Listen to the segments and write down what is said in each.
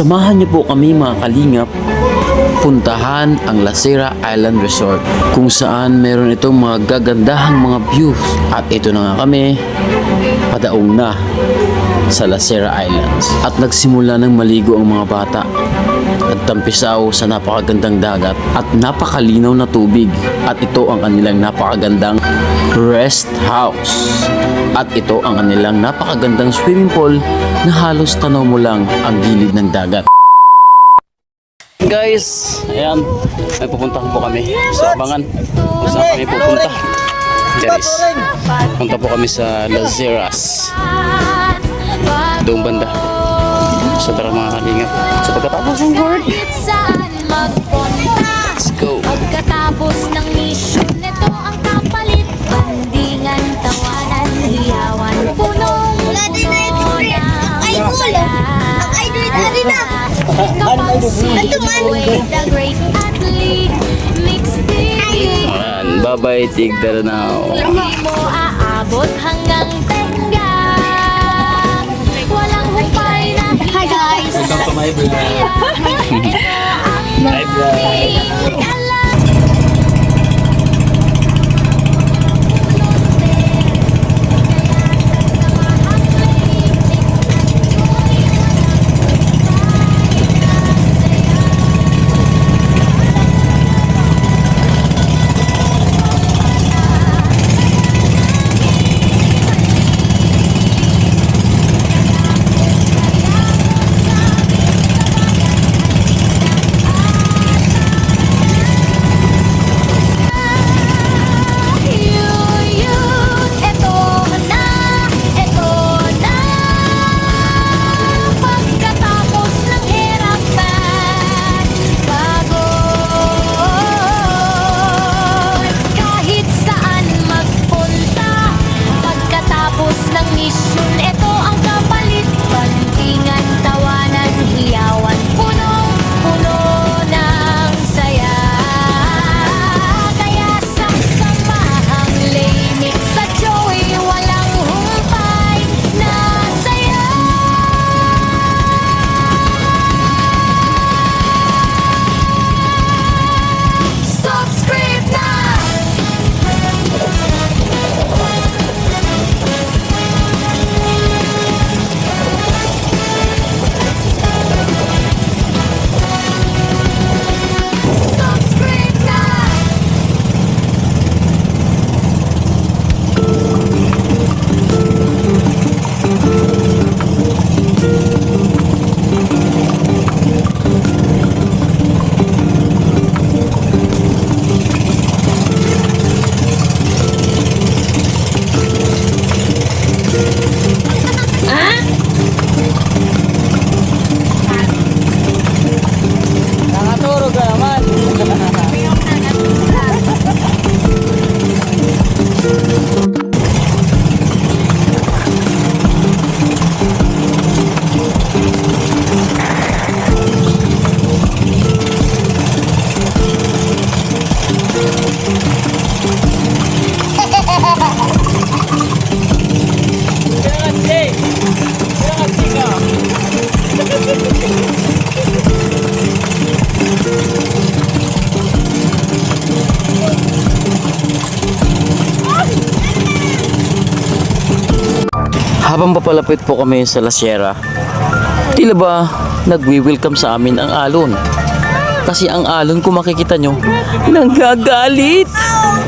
Samahan niyo po kami mga kalingap, puntahan ang Lasera Island Resort kung saan meron itong mga gagandahang mga views. At ito na nga kami, padaong na sa Lasera Islands. At nagsimula ng maligo ang mga bata. Nagtampisaw sa napakagandang dagat at napakalinaw na tubig. At ito ang kanilang napakagandang rest house. At ito ang kanilang napakagandang swimming pool na halos tanaw mo lang ang gilid ng dagat. Guys, ayan, may pupuntahan po kami. So abangan kung saan kami pupunta. Guys, punta po kami sa Lazeras, doong banda. So tara mga kalingap, sa pagkatapos ng work, let's go. Pagkatapos ng mission, ito ang kapalit. Bandingan, tawanan, hiyawan, punong ang idol na rin na. The great athlete, mixed team. Bye-bye, Tigdara now. Hindi mo aabot hanggang tenga. Walang hupay na. Hi guys. Welcome to my vlog. Hi vlog. Habang papalapit po kami sa La Sierra, tila ba nagwi-welcome sa amin ang alon? Kasi ang alon, kung makikita nyo, nanggagalit.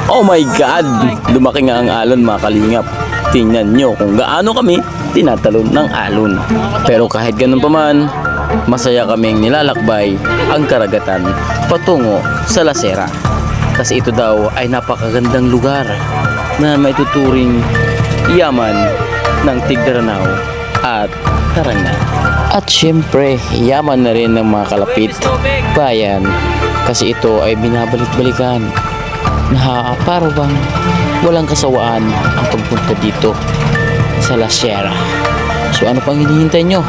Oh my God! Lumaki nga ang alon, mga kalingap. Tingnan nyo kung gaano kami tinatalon ng alon. Pero kahit ganun pa man, masaya kaming nilalakbay ang karagatan patungo sa La Sierra. Kasi ito daw ay napakagandang lugar na maituturing yaman ng Tigdaranao at Tarangan. At syempre, yaman na rin ng mga kalapit bayan kasi ito ay binabalik-balikan na para bang walang kasawaan ang pagpunta dito sa La Sierra. So ano pang hinihintay nyo?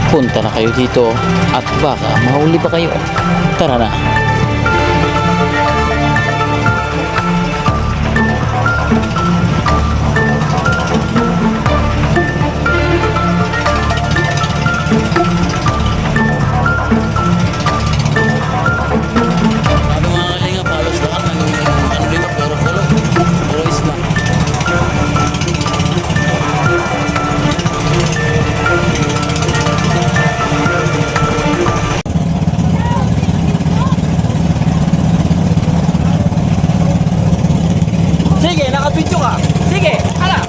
Punta na kayo dito at baka mahuli pa kayo. Tara na! Sige, nakapidyo ka. Sige, ala.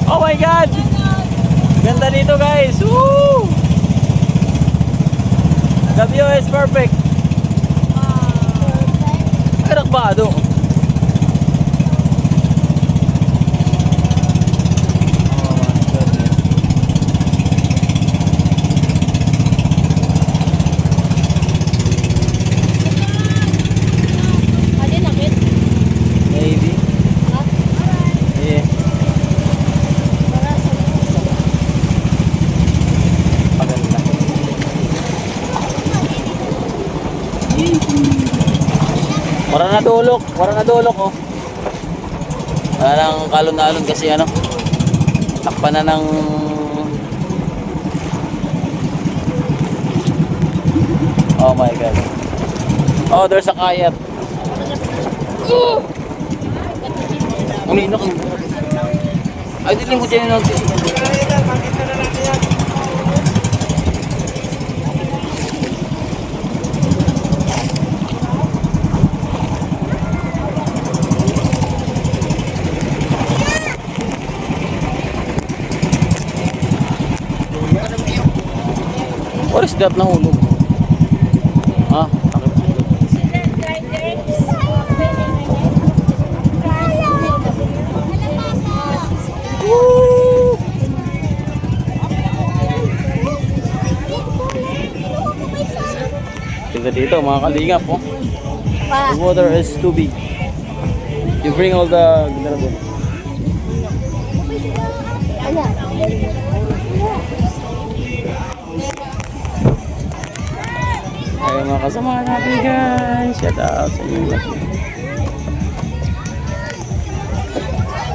Oh my God! Ganda dito, guys. Woo! The view is perfect. Karakbado. Maybe. Yeah. Paganda. Wala na dulok oh. Wala nang kalon-alon kasi ano. Takpan na ng oh my God. Oh, there's a kayat. Umino ko. Ay, dilim ko dyan yung what is that nahulog? Ha? Tingnan dito mga kalingap oh. The water is too big. You bring all the ayun mga kasama natin guys. Shout out sa inyo.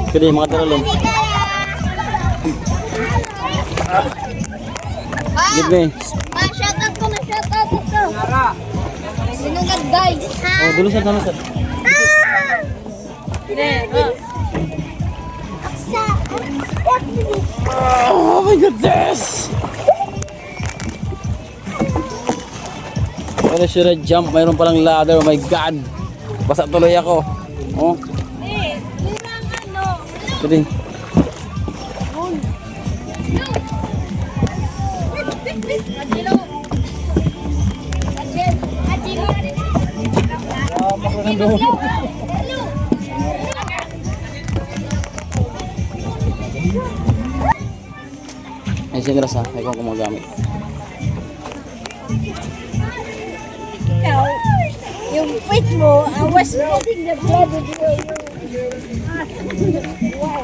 Kaya yung mga daralong. Give me. Shout out ko na, shout out ito. Sinugad guys. Oh, dulusan kami sir. Oh my goodness! Wala siya na jump, mayroon palang ladder. Oh my God! Basa tuloy ako. Oh. Sige. Ay, sinras ha. Ay, kung gumagamit. Yung feet mo, I was putting the blood of you. Wow.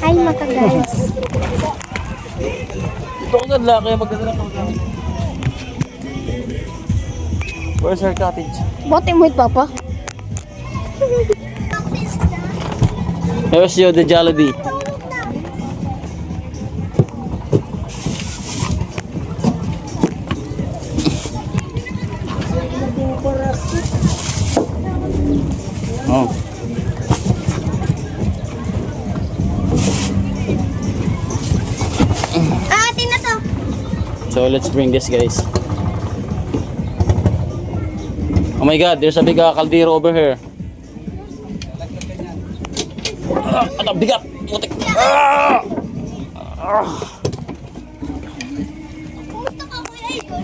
Ay, maka guys. Dito ko ganda, kaya maganda lang. Where's our cottage? Bote mo ito, Papa. Here's the Jollibee. Oh. Atin na to. So let's bring this, guys. Oh my god, there's a big kaldero over here. Ang bigat! Putik! Kumusta ka, Kuya Iko?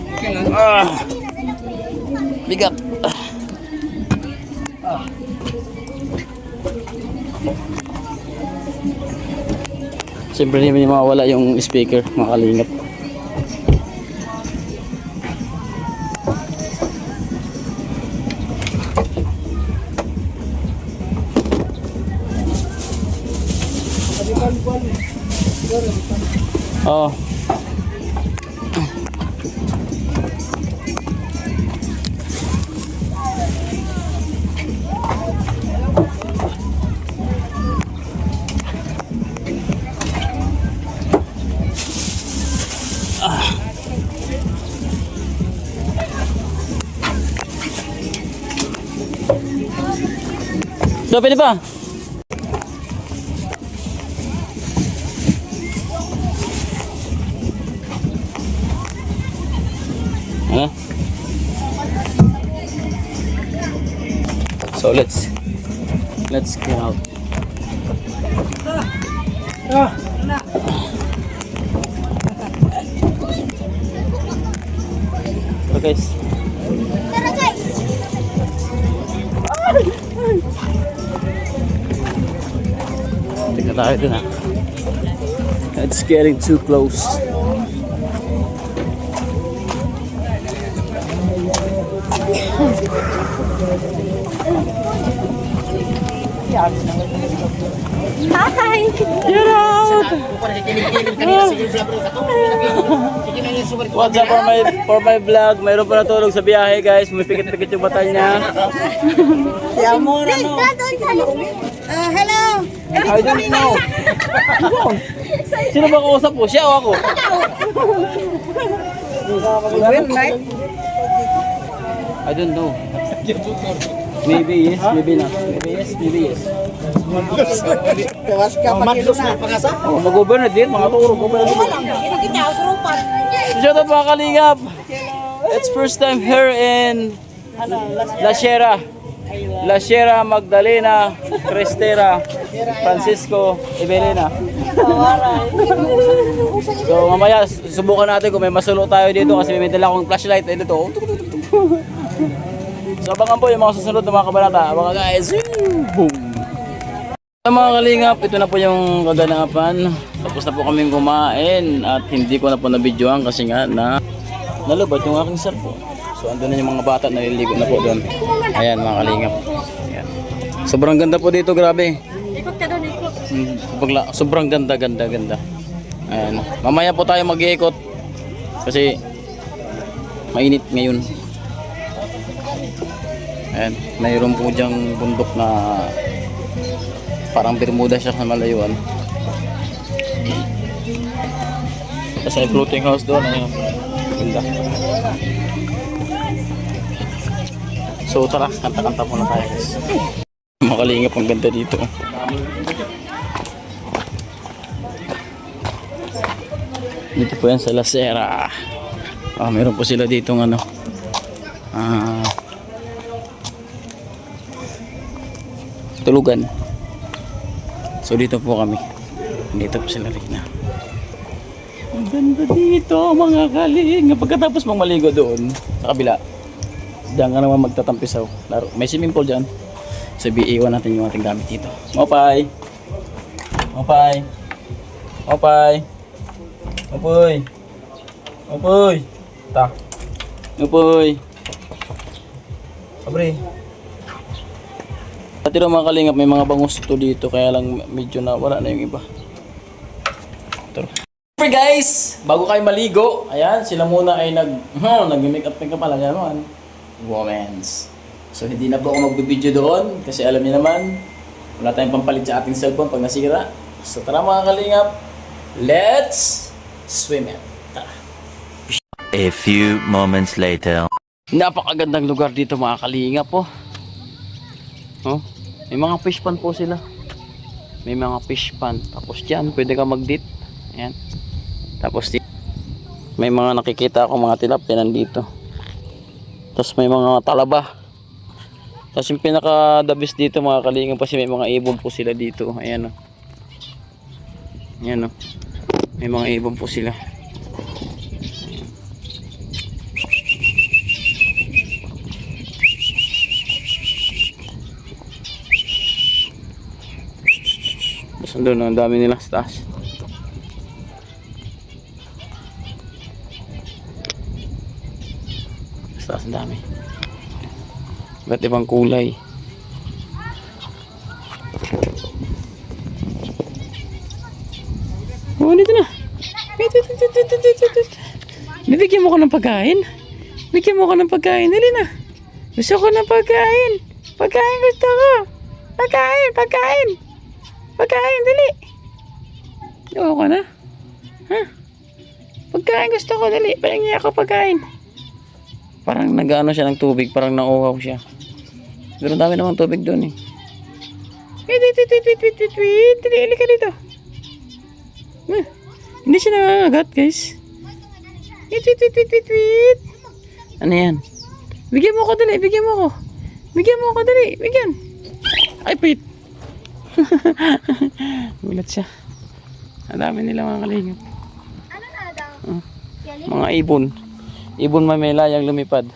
Bigat! Siyempre hindi mawawala yung speaker, mga kalingap. Oh. So, pwede pa? Ano? So, let's get out. So, guys. Tara, guys. Tingnan tayo dun, ah. It's getting too close. Hi. Get out! What's up for my vlog? Mayroon pa natulog sa biyahe, guys. May pikit-pikit yung mata niya. Si Amor, ano? Hello. I don't know. Sino ba kausap po? Siya o ako? I don't know. Maybe yes, maybe not. Maybe yes, maybe yes. Kawas ka pa kilo na. Oh, mag-govern na din, mga turo ko. Shout out mga kalingap. It's first time here in La Sierra. La Sierra, Magdalena, Cristera, Francisco, Ibelina. So mamaya subukan natin kung may masulo tayo dito kasi may dala akong flashlight dito. So abangan po yung mga susunod na mga kabanata. Abangan guys. Boom. So, mga kalingap, ito na po yung kaganapan. Tapos na po kaming kumain at hindi ko na po nabidyoan kasi nga nalubad yung aking cellphone. So andun na yung mga bata naliligo na po doon. Ayan mga kalingap. Ayan. Sobrang ganda po dito, grabe. Ikot ka doon, ikot. Sobrang ganda. Ayan. Mamaya po tayo mag-iikot kasi mainit ngayon. Ayan. Mayroon po diyang bundok na parang Bermuda siya sa malayuan. Tapos may floating house doon. Ayan. Ganda. So tara, kanta-kanta muna tayo guys. Makalingap ang ganda dito. Dito po yan sa La Sierra. Meron po sila dito ng ano. Tulugan. So dito po kami. Dito po sila rin na. Ang ganda dito mga kaling. Pagkatapos mong maligo doon sa kabila, diyan ka naman magtatampisaw. May swimming pool dyan. So iiwan natin yung ating gamit dito. Mopay! Mopay! Mopay! Mopay! Mopay! Ta! Mopay! Abre! Pati rin mga kalingap, may mga bangus to dito kaya lang medyo na wala na yung iba. Ito. Siyempre guys, bago kayo maligo, ayan, sila muna ay nag-make-up pala naman. Womens. So hindi na po ako magbibideo doon kasi alam niyo naman, wala tayong pampalit sa ating cellphone pag nasira. So tara mga kalingap, let's swim it. Tara. A few moments later. Napakagandang lugar dito mga kalingap po. Oh, may mga fish pan po sila. May mga fish pan. Tapos dyan, pwede ka mag-dip. Ayan. Tapos may mga nakikita ako mga tilapia nandito. Tapos may mga talaba. Tapos yung pinaka the best dito mga kalingap kasi may mga ibon po sila dito. Ayan o. Ayan o. May mga ibon po sila. Tapos doon, ang dami nila sa taas. Sa taas ang dami. Iba't ibang kulay. Oh, dito na. Bibigyan mo ko ng pagkain. Bigyan mo ko ng pagkain. Dali na. Gusto ko ng pagkain. Pagkain gusto ko. Pagkain, pagkain. Pagkain, dali. Oo ka na. Ha? Pagkain gusto ko, dali. Pahingi ako pagkain. Parang nag-ano siya ng tubig. Parang nauhaw siya. Pero dami namang tubig doon eh. Wait. Dali ka dito. Hindi siya nangangagat guys. Wait. Ano yan? Bigyan mo ko dali. Bigyan mo ko. Bigyan mo ko dali. Bigyan. Ay, wait. Gulat siya. Ang dami nila mga kalingap. Ano na daw? Mga ibon. Ibon mamilayang lumipad.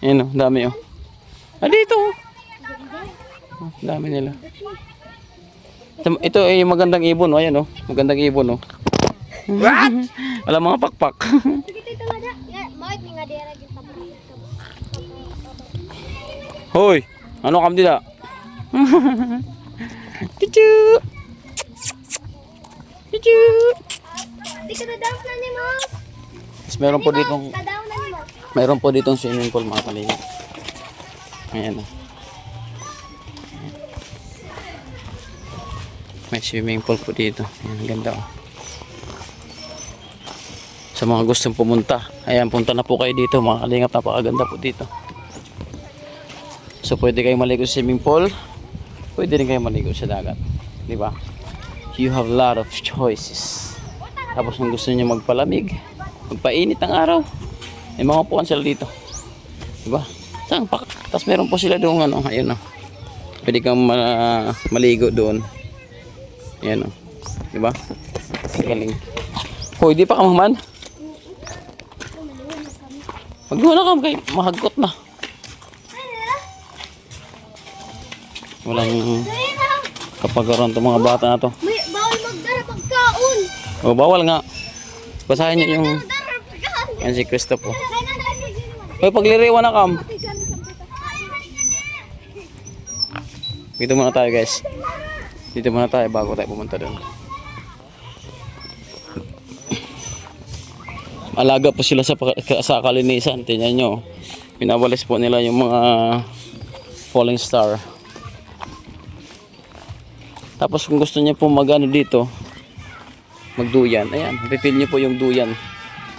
Ayan o, dami o. Dito o. Dami nila. Ito ay magandang ibon o. Ayan o, magandang ibon o. What? Wala mga pakpak. Sige tayo nga da. Mahit nga dira gyud pa. Hoy, ano kam dila? Chuchu. Chuchu. Di ka na dance na ni mo. Meron po ditong Kadaw na ni mo. Mayroon po ditong swimming pool mga kalingap. Ayan o. May swimming pool po dito. Ayan, ganda o. Sa mga gustong pumunta, ayan, punta na po kayo dito mga kalingap. Napakaganda po dito. So pwede kayo maligo sa swimming pool. Pwede rin kayo maligo sa dagat. Diba? You have a lot of choices. Tapos kung gusto niyo magpalamig, magpainit ng araw, may mga upuan sila dito. Diba? Sangpak. Tapos meron po sila doon ano, ayun o. Pwede kang maligo doon. Ayan o. Diba? Galing. Hoy, di pa ka maman? Magduha na ka kay mahagkot na. Walang kapagaran itong mga bata na to. May bawal magdara pagkaon. O bawal nga. Basahin niyo yung Dara pagkaon. yan si Cristo po. Hoy, pagliriwan na kam. Dito muna tayo guys. Dito muna tayo bago tayo pumunta doon. Alaga po sila sa kalinisan. Tingnan nyo. Pinawalis po nila yung mga falling star. Tapos kung gusto niyo po magano dito, magduyan. Ayan, pipil niyo po yung duyan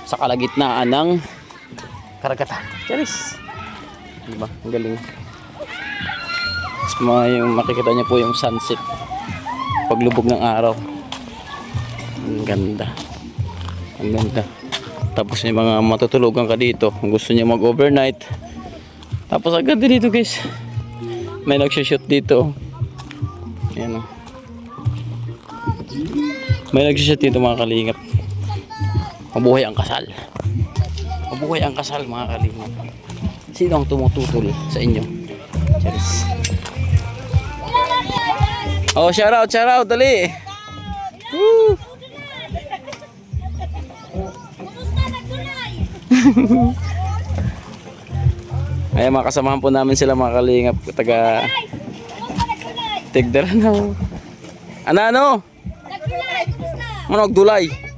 sa kalagitnaan ng karagatan. Charis. Diba? Ang galing. Tapos yung makikita niyo po yung sunset paglubog ng araw. Ang ganda. Ang ganda. Tapos may mga matutulugan ka dito kung gusto niyo mag-overnight. Tapos agad dito guys. May nagsho-shoot dito. Ayan o. May nagsho-shoot dito mga kalingap. Mabuhay ang kasal. Mabuhay ang kasal mga kalingap. Sino ang tumututol sa inyo? Cheers. Oh, shout out, dali. Woo! Ayan, mga kasamahan po namin sila mga kalingap. Taga Tigdaranaw. Ano? Manogdulay.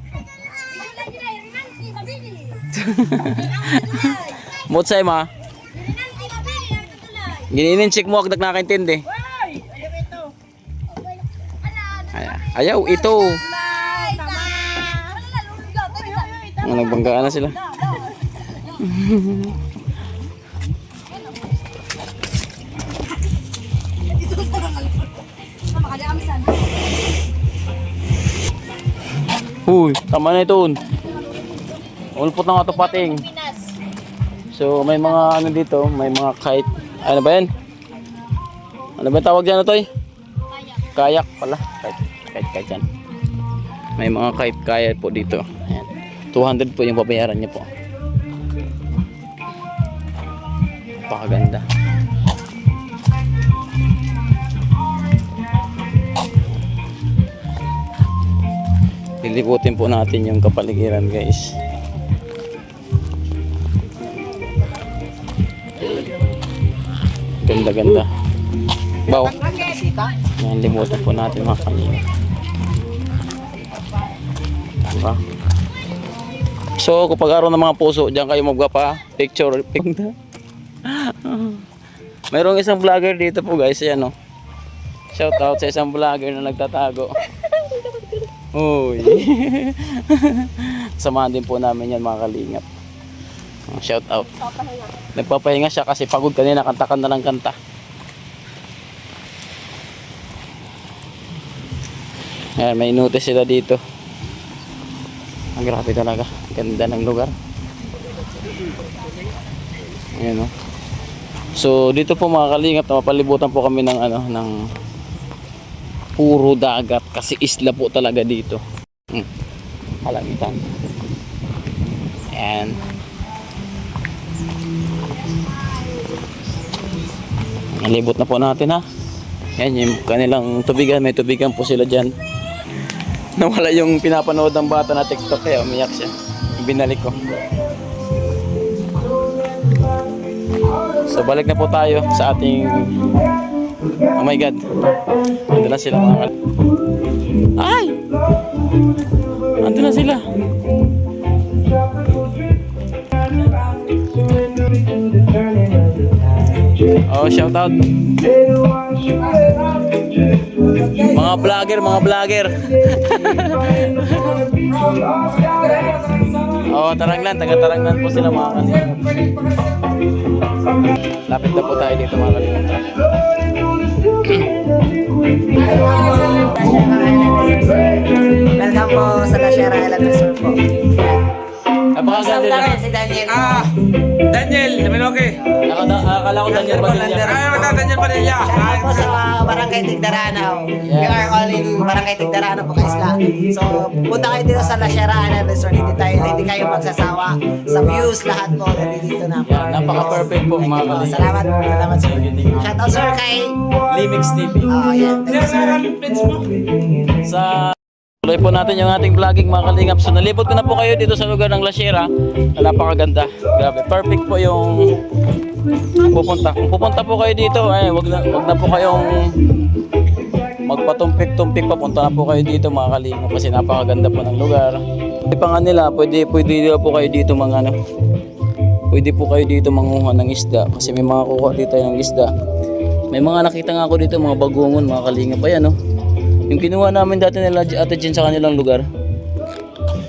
Motsay ma. Ginininchik mo agdag nakaintindi. Ayaw ito. Nagbanggaan na sila. Uy, tama na ito. Ulpot na nga ito pating. So may mga ano dito, may mga kite. Ano ba yan? Ano ba tawag dyan ito? Kayak pala. Kite yan. May mga kite kaya po dito. Ayan. 200 po yung babayaran niya po. Napakaganda. Liliputin po natin yung kapaligiran guys. Ganda. Baw. Yan, limutan po natin mga kanina. Diba? So, kapag araw ng mga puso, diyan kayo magpapa picture. Mayroong isang vlogger dito po guys. Ayan o. Shout out sa isang vlogger na nagtatago. Uy. Samahan din po namin yan mga kalingap. Shout out. Nagpapahinga siya kasi pagod kanina, kanta na ng kanta. Ayan, may notice sila dito. Ang grabe talaga. Ganda ng lugar. Ayan o. So dito po mga kalingap, mapalibutan po kami ng ano, ng puro dagat kasi isla po talaga dito. Halamitan. Ayan. Nalibot na po natin ha. Yan yung kanilang tubigan. May tubigan po sila dyan. Nawala yung pinapanood ng bata na TikTok kaya umiyak siya. Binalik ko. So balik na po tayo sa ating... Oh my God. Ando na sila mga Ay! Ando na sila. Oh, shout out. Mga vlogger. Oh, Taranglan, taga-Taranglan po sila mga kanina. Lapit na po tayo dito mga kanina. Welcome po sa La Sierra Island Resort po. Napakaganda Namin na. si Daniel. Daniel, Namin Akala ko Daniel Padilla. Daniel Padilla. Shoutout po sa Barangay Tigdaranaw. We are all in Barangay Tigdaranaw po Isla. So, punta kayo dito sa La Sierra Island Resort. Hindi kayo magsasawa. Sa views, lahat po. Nandito na po. Yan, napaka-perfect po mga kalingap. Salamat sir. Shoutout sir kay... Limix TV. Yan. Thank you sir. Sa tuloy po natin yung ating vlogging mga kalingap. So nalibot ko na po kayo dito sa lugar ng La Sierra na napakaganda. Grabe, perfect po yung pupunta. Kung pupunta po kayo dito, ay wag na po kayong magpatumpik-tumpik, papunta na po kayo dito mga kalingap kasi napakaganda po ng lugar. Pwede pa nga nila, pwede po kayo dito mga ano. Pwede po kayo dito manguha ng isda kasi may mga kuha dito ng isda. May mga nakita nga ako dito, mga bagungon, mga kalingap. Ayan no. Yung kinuha namin dati nila Ate Jen sa kanilang lugar.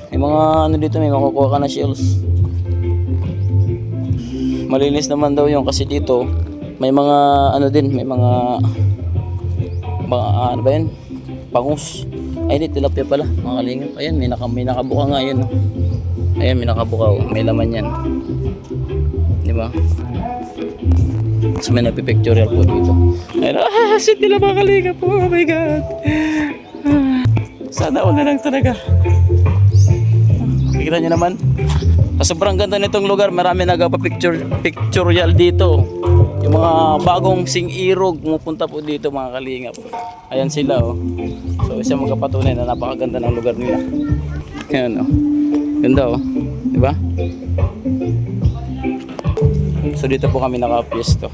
May mga ano dito, may makukuha ka na shells. Malinis naman daw yun kasi dito may mga ano din, may mga ano ba yun? Bangus. Ay hindi, tilapia pala mga kalingap. Ayan, may nakabuka nga yun. No? Ayan, may nakabuka. May laman yan. Di ba? So may nagpipictorial po dito. Ayun, shit nila mga kalingap po. Oh my God. Sana all na lang talaga. Kikita nyo naman. Sa sobrang ganda nitong lugar, marami nagpa-pictorial dito. Yung mga bagong sing-irog pumupunta po dito mga kalingap. Ayan sila oh. So isa magkapatunay na napakaganda ng lugar nila. Ayan oh. Ganda oh. Diba? So dito po kami naka-piesto.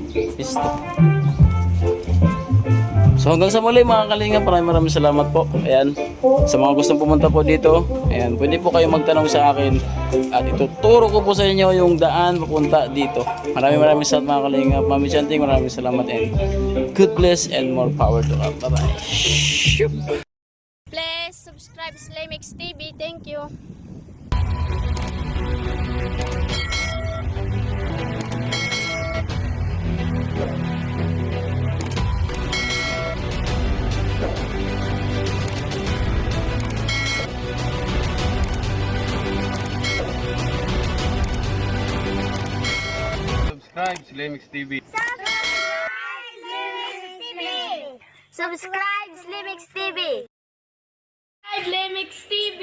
So hanggang sa muli mga kalingap, maraming salamat po. Ayan, sa mga gustong pumunta po dito, ayan, pwede po kayo magtanong sa akin at ituturo ko po sa inyo yung daan papunta dito. Maraming salamat mga kalingap. Mami Chanting, maraming salamat and God bless and more power to us. Bye bye. Please subscribe Slimix TV. Thank you. Subscribe Slimix TV. Subscribe Slimix TV. Slimix TV.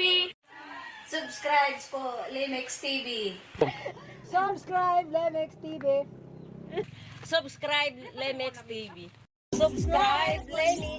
Subscribe po, Limix TV. Subscribe, Lemex TV. Subscribe, Limix TV. Subscribe, Limix